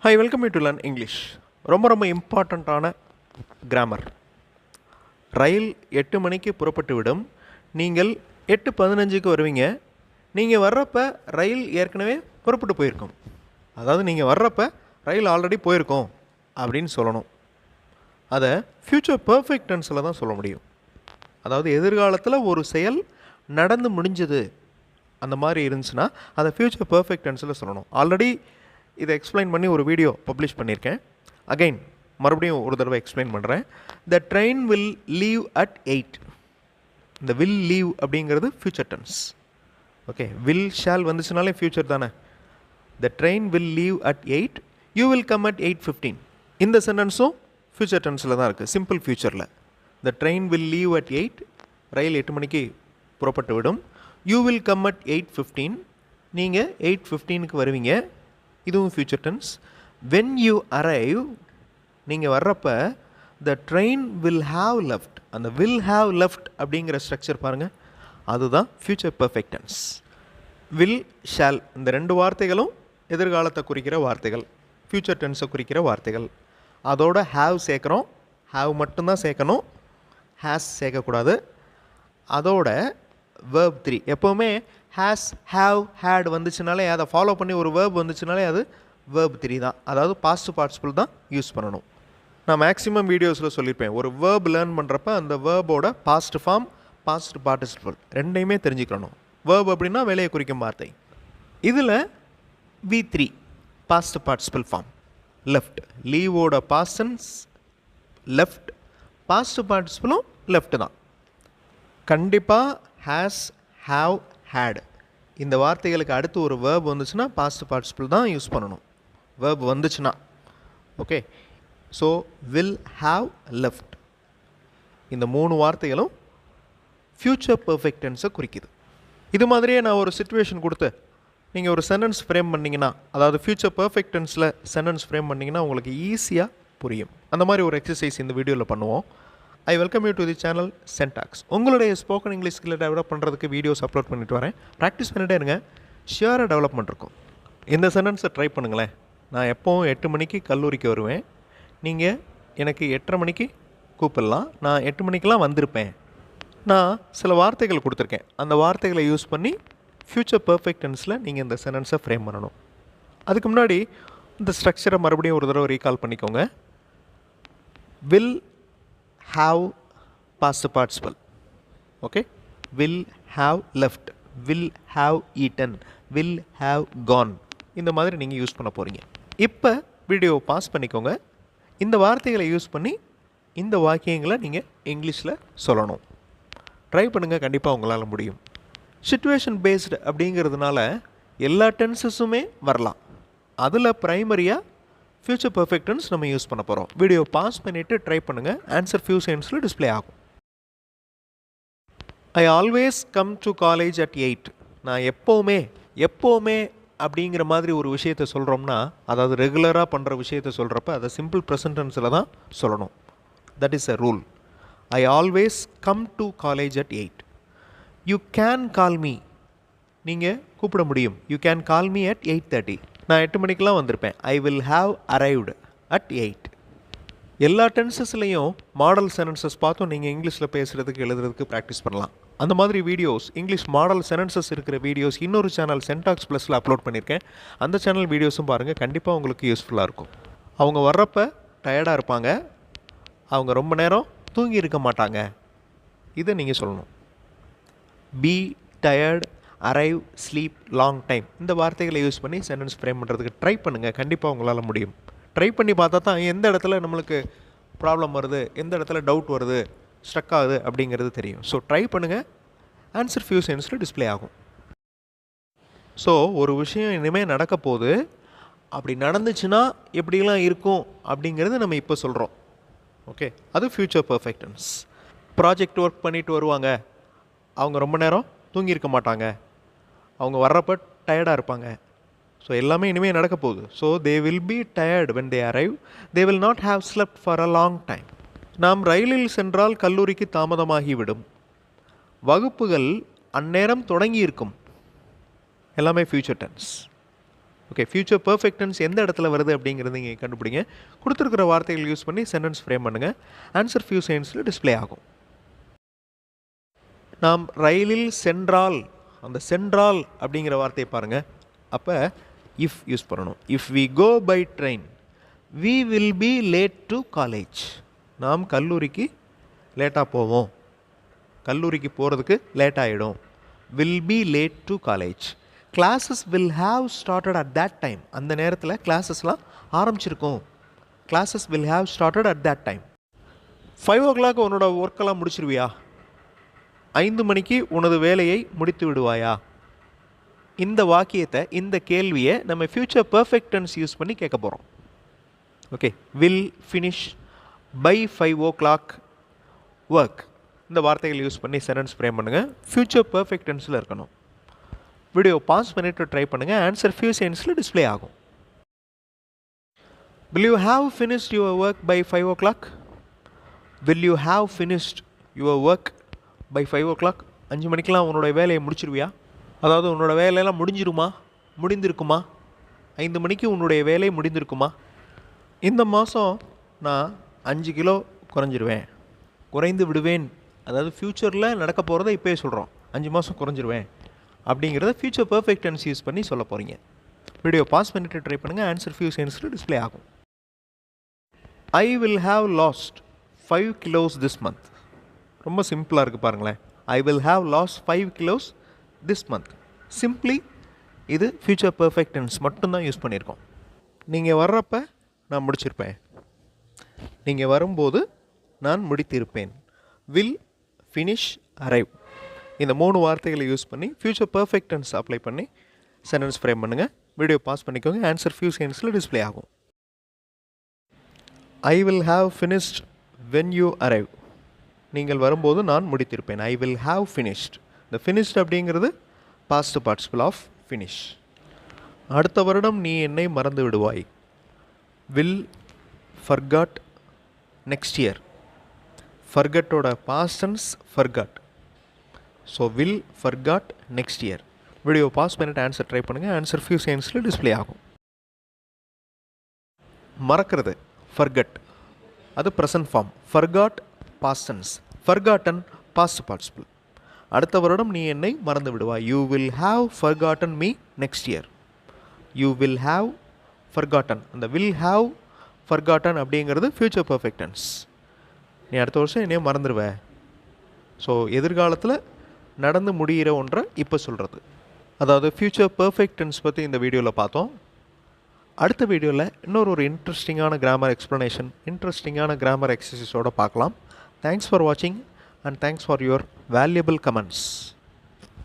Hi, welcome you to learn English. ரொம்ப இம்பார்ட்டண்ட்டான grammar. ரயில் 8 மணிக்கு புறப்பட்டு விடும். நீங்கள் 8:15க்கு வருவீங்க. நீங்கள் வர்றப்ப ரயில் ஏற்கனவே புறப்பட்டு போயிருக்கும். அதாவது நீங்கள் வர்றப்ப ரயில் ஆல்ரெடி போயிருக்கோம் அப்படின்னு சொல்லணும். அதை ஃப்யூச்சர் பர்ஃபெக்ட் டென்ஸில் தான் சொல்ல முடியும். அதாவது எதிர்காலத்தில் ஒரு செயல் நடந்து முடிஞ்சது அந்த மாதிரி இருந்துச்சுன்னா அதை ஃப்யூச்சர் பர்ஃபெக்ட் டென்ஸில் சொல்லணும். ஆல்ரெடி இதை எக்ஸ்பிளைன் பண்ணி ஒரு வீடியோ பப்ளிஷ் பண்ணியிருக்கேன். அகைன் மறுபடியும் ஒரு தடவை எக்ஸ்பிளைன் பண்ணுறேன். The train will leave at 8. இந்த வில் லீவ் அப்படிங்கிறது future tense. Okay, will shall வந்துச்சுனாலே ஃப்யூச்சர் தானே. The train will leave at 8. You will come at 8:15. இந்த சென்டென்ஸும் ஃப்யூச்சர் டென்ஸில் தான் இருக்குது, சிம்பிள் ஃப்யூச்சரில். The train will leave at 8. ரயில் 8 மணிக்கு புறப்பட்டு விடும். You will come at 8:15. நீங்கள் 8:15க்கு வருவீங்க. இதுவும் future tense. When you arrive, நீங்கள் வர்றப்ப the train will have left. அந்த வில் ஹாவ் லெஃப்ட் அப்படிங்கிற ஸ்ட்ரக்சர் பாருங்கள், அதுதான் future perfect tense. Will shall இந்த ரெண்டு வார்த்தைகளும் எதிர்காலத்தை குறிக்கிற வார்த்தைகள், ஃப்யூச்சர் டென்ஸை குறிக்கிற வார்த்தைகள். அதோட ஹாவ் சேர்க்குறோம். ஹாவ் மட்டும்தான் சேர்க்கணும், ஹேஸ் சேர்க்கக்கூடாது. அதோட வேர்ப் 3. எப்போவுமே ஹேஸ், ஹாவ், ஹேட் வந்துச்சுனாலே அதை ஃபாலோ பண்ணி ஒரு வேர்ப் வந்துச்சுனாலே அது வேர்ப் 3 தான். அதாவது பாஸ்ட் பார்ட்டிசிபிள் தான் யூஸ் பண்ணணும். நான் மேக்ஸிமம் வீடியோஸில் சொல்லியிருப்பேன், ஒரு வேர்ப் லேர்ன் பண்ணுறப்ப அந்த வேர்போட பாஸ்ட் ஃபார்ம், பாஸ்ட் பார்ட்டிசிபிள் ரெண்டையுமே தெரிஞ்சுக்கணும். வேர்ப் அப்படின்னா வேலையை குறிக்கும் வார்த்தை. இதில் V3 past participle form. Left, லீவோட பாஸ்டன்ஸ் லெஃப்ட், பாஸ்ட் பார்ட்டிசிபிளும் லெஃப்ட் தான். கண்டிப்பாக ஹேஸ், ஹாவ், ஹேட் இந்த வார்த்தைகளுக்கு அடுத்து ஒரு வேர்ப் வந்துச்சுன்னா பாஸ்ட் பார்ட்டிசிபிள் தான் யூஸ் பண்ணணும். வேர்ப் வந்துச்சுன்னா okay. So will have left இந்த 3 வார்த்தைகளும் ஃப்யூச்சர் பர்ஃபெக்ட் டென்ஸை குறிக்குது. இது மாதிரியே நான் ஒரு சிச்சுவேஷன் கொடுத்து நீங்கள் ஒரு சென்டென்ஸ் ஃப்ரேம் பண்ணிங்கன்னா, அதாவது ஃப்யூச்சர் பர்ஃபெக்ட் டென்ஸில் சென்டென்ஸ் ஃப்ரேம் பண்ணிங்கன்னா உங்களுக்கு ஈஸியாக புரியும். அந்த மாதிரி ஒரு எக்ஸசைஸ் இந்த வீடியோவில் பண்ணுவோம். I welcome you to the channel சென்டாக்ஸ். உங்களுடைய ஸ்போக்கன் இங்கிலீஷ் ஸ்கில்லை டெவலப் பண்ணுறதுக்கு வீடியோஸ் அப்லோட் பண்ணிட்டு வரேன். ப்ராக்டிஸ் பண்ணிகிட்டே இருங்க, ஷியராக டெவலப்மெண்ட் இருக்கும். இந்த சென்டென்ஸை ட்ரை பண்ணுங்களேன். நான் எப்போவும் 8 மணிக்கு கல்லூரிக்கு வருவேன். நீங்கள் எனக்கு 8:30 மணிக்கு கூப்பிடலாம். நான் 8 மணிக்கெலாம் வந்திருப்பேன். நான் சில வார்த்தைகள் கொடுத்துருக்கேன். அந்த வார்த்தைகளை யூஸ் பண்ணி ஃப்யூச்சர் பர்ஃபெக்ட் டென்ஸில் நீங்கள் இந்த சென்டென்ஸை ஃப்ரேம் பண்ணணும். அதுக்கு முன்னாடி இந்த ஸ்ட்ரக்சரை மறுபடியும் ஒரு தடவை ரீகால் பண்ணிக்கோங்க. Will have past participle. Okay, will have left, will have eaten, will have gone. இந்த மாதிரி நீங்கள் யூஸ் பண்ண போகிறீங்க. இப்போ வீடியோ பாஸ் பண்ணிக்கோங்க. இந்த வார்த்தைகளை யூஸ் பண்ணி இந்த வாக்கியங்களை நீங்கள் இங்கிலீஷில் சொல்லணும். ட்ரை பண்ணுங்கள், கண்டிப்பாக உங்களால் முடியும். சிச்சுவேஷன் பேஸ்டு அப்படிங்கிறதுனால எல்லா டென்சஸுமே வரலாம். அதில் ப்ரைமரியாக ஃப்யூச்சர் பர்ஃபெக்ட் டென்ஸ் நம்ம யூஸ் பண்ண போகிறோம். வீடியோ பாஸ் பண்ணிவிட்டு ட்ரை பண்ணுங்கள். ஆன்சர் ஃபியூ செகண்ட்ஸில் டிஸ்பிளே ஆகும். I always come to college at 8. நான் எப்போவுமே அப்படிங்கிற மாதிரி ஒரு விஷயத்தை சொல்கிறோம்னா, அதாவது ரெகுலராக பண்ணுற விஷயத்தை சொல்கிறப்ப அதை சிம்பிள் ப்ரெசன்ட் டென்ஸில் தான் சொல்லணும். That is a rule. I always come to college at 8. You can call me, நீங்கள் கூப்பிட முடியும். You can call me at 8:30. நான் 8 மணிக்கெலாம் வந்திருப்பேன். ஐ வில் ஹாவ் அரைவ்டு அட் 8. எல்லா டென்சஸ்லையும் மாடல் சென்டென்சஸ் பார்த்தும் நீங்கள் இங்கிலீஷில் பேசுகிறதுக்கு எழுதுறதுக்கு ப்ராக்டிஸ் பண்ணலாம். அந்த மாதிரி வீடியோஸ், இங்கிலீஷ் மாடல் சென்டென்சஸ் இருக்கிற வீடியோஸ் இன்னொரு சேனல் சென்டாக்ஸ் ப்ளஸில் அப்லோட் பண்ணியிருக்கேன். அந்த சேனல் வீடியோஸும் பாருங்கள், கண்டிப்பாக உங்களுக்கு யூஸ்ஃபுல்லாக இருக்கும். அவங்க வர்றப்ப டயர்டாக இருப்பாங்க, அவங்க ரொம்ப நேரம் தூங்கி இருக்க மாட்டாங்க. இதை நீங்கள் சொல்லணும். B tired, arrive, sleep, long time இந்த வார்த்தைகளை யூஸ் பண்ணி சென்டென்ஸ் ஃப்ரேம் பண்ணுறதுக்கு ட்ரை பண்ணுங்கள். கண்டிப்பாக உங்களால் முடியும். ட்ரை பண்ணி பார்த்தா தான் எந்த இடத்துல நம்மளுக்கு ப்ராப்ளம் வருது, எந்த இடத்துல டவுட் வருது, ஸ்ட்ரக் ஆகுது அப்படிங்கிறது தெரியும். ஸோ ட்ரை பண்ணுங்கள். ஆன்சர் ஃபியூ செகண்ட்ஸில் டிஸ்பிளே ஆகும். ஸோ ஒரு விஷயம் இனிமேல் நடக்க போகுது, அப்படி நடந்துச்சுன்னா எப்படிலாம் இருக்கும் அப்படிங்கிறது நம்ம இப்போ சொல்கிறோம். ஓகே, அது future perfect tense. Project work பண்ணிட்டு வருவாங்க, அவங்க ரொம்ப நேரம் தூங்கியிருக்க மாட்டாங்க, அவங்க வர்றப்ப டயர்டாக இருப்பாங்க. ஸோ எல்லாமே இனிமேல் நடக்க போகுது. So they will be tired when they arrive. They will not have slept for a long time. நாம் ரயிலில் சென்றால் கல்லூரிக்கு தாமதமாகிவிடும். வகுப்புகள் அந்நேரம் தொடங்கி இருக்கும். எல்லாமே future tense. Okay, future perfect tense எந்த இடத்துல வருது அப்படிங்கிறது நீங்கள் கண்டுபிடிங்க. கொடுத்துருக்கிற வார்த்தைகள் யூஸ் பண்ணி சென்டென்ஸ் ஃப்ரேம் பண்ணுங்கள். ஆன்சர் ஃபியூ செகண்ட்ஸில் டிஸ்ப்ளே ஆகும். நாம் ரயிலில் சென்றால், அந்த சென்றால் அப்படிங்கிற வார்த்தையை பாருங்கள். அப்போ இஃப் யூஸ் பண்ணணும். If we go by train we will be late to college. நாம் கல்லூரிக்கு லேட்டாக போவோம், கல்லூரிக்கு போகிறதுக்கு லேட் ஆகிடும். Will be late to college. Classes will have started at that time. அந்த நேரத்தில் கிளாஸஸ்லாம் ஆரம்பிச்சிருக்கும். Classes will have started at that time. 5 o'clock உன்னோட ஒர்க்கெல்லாம் முடிச்சிருவியா? 5 மணிக்கு உனது வேலையை முடித்து விடுவாயா? இந்த வாக்கியத்தை, இந்த கேள்வியை நம்ம ஃபியூச்சர் பர்ஃபெக்ட் டென்ஸ் யூஸ் பண்ணி கேட்க போகிறோம். Okay, will finish by 5 o'clock work. இந்த வார்த்தைகள் யூஸ் பண்ணி சென்டென்ஸ் ஃப்ரேம் பண்ணுங்கள். ஃபியூச்சர் பர்ஃபெக்ட் டென்ஸில் இருக்கணும். வீடியோ பாஸ் பண்ணிவிட்டு ட்ரை பண்ணுங்கள். ஆன்சர் ஃபியூ செகண்ட்ஸில் டிஸ்ப்ளே ஆகும். Will you have finished your work by 5 o'clock? Will you have finished your work by 5 o'clock? 5 மணிக்கெலாம் உன்னோட வேலையை முடிச்சிருவியா? அதாவது உன்னோட வேலையெல்லாம் முடிஞ்சிருமா, முடிந்திருக்குமா? 5 மணிக்கு உன்னுடைய வேலை முடிந்திருக்குமா? இந்த மாதம் நான் 5 கிலோ குறைஞ்சிருவேன், குறைந்து விடுவேன். அதாவது ஃப்யூச்சரில் நடக்க போகிறத இப்போயே சொல்கிறோம். 5 மாதம் குறைஞ்சிருவேன் அப்படிங்கிறத ஃபியூச்சர் பர்ஃபெக்ட் டென்ஸ் யூஸ் பண்ணி சொல்ல போகிறீங்க. வீடியோ பாஸ் பண்ணிவிட்டு ட்ரை பண்ணுங்கள். ஆன்சர் ஃபியூ செகண்ட்ஸில் டிஸ்ப்ளே ஆகும். I will have last 5 kilos this month. ரொம்ப சிம்பிளாக இருக்குது பாருங்களேன். ஐ will have last 5 kilos this month. Simply இது ஃபியூச்சர் பர்ஃபெக்ட் டென்ஸ் மட்டும்தான் யூஸ் பண்ணியிருக்கோம். நீங்கள் வர்றப்ப நான் முடிச்சிருப்பேன், நீங்கள் வரும்போது நான் முடித்திருப்பேன். Will, finish, arrive. இந்த 3 வார்த்தைகளை யூஸ் பண்ணி ஃபியூச்சர் பர்ஃபெக்ட் டென்ஸ் அப்ளை பண்ணி சென்டென்ஸ் ஃப்ரேம் பண்ணுங்கள். வீடியோ பாஸ் பண்ணிக்கோங்க. ஆன்சர் ஃபியூ செகண்ட்ஸில் டிஸ்ப்ளே ஆகும். I will have finished when you arrive. நீங்கள் வரும்போது நான் முடித்திருப்பேன். I will have finished. இந்த ஃபினிஷ்ட் அப்படிங்கிறது பாஸ்ட் பார்ட்டிசிபிள் ஆஃப் ஃபினிஷ். அடுத்த வருடம் நீ என்னை மறந்து விடுவாய். Will, forgot, next year. ஃபர்கட்டோட past tense forgot. So will, forgot, next year. Video pause பண்ணிட்டு ஆன்சர் ட்ரை பண்ணுங்கள். ஆன்சர் ஃபியூ செகண்ட்ஸில் டிஸ்ப்ளே ஆகும். மறக்கிறது ஃபர்கட், அது present form. Forgot past tense, forgotten past participle. அடுத்த வருடம் நீ என்னை மறந்து விடுவாய். You will have forgotten me next year. You will have forgotten. அந்த வில் ஹாவ் ஃபர்காட்டன் அப்படிங்கிறது ஃபியூச்சர் பர்ஃபெக்ட் டென்ஸ். நீ அடுத்த வருஷம் என்னையே மறந்துடுவே. ஸோ எதிர்காலத்தில் நடந்து முடிகிற ஒன்றை இப்போ சொல்கிறது. அதாவது ஃபியூச்சர் பர்ஃபெக்ட் டென்ஸ் பற்றி இந்த வீடியோவில் பார்த்தோம். அடுத்த வீடியோவில் இன்னொரு இன்ட்ரெஸ்டிங்கான கிராமர் எக்ஸ்ப்ளனேஷன், இன்ட்ரெஸ்டிங்கான கிராமர் எக்ஸசைஸோடு பார்க்கலாம். தேங்க்ஸ் ஃபார் வாட்சிங் and thanks for your valuable comments.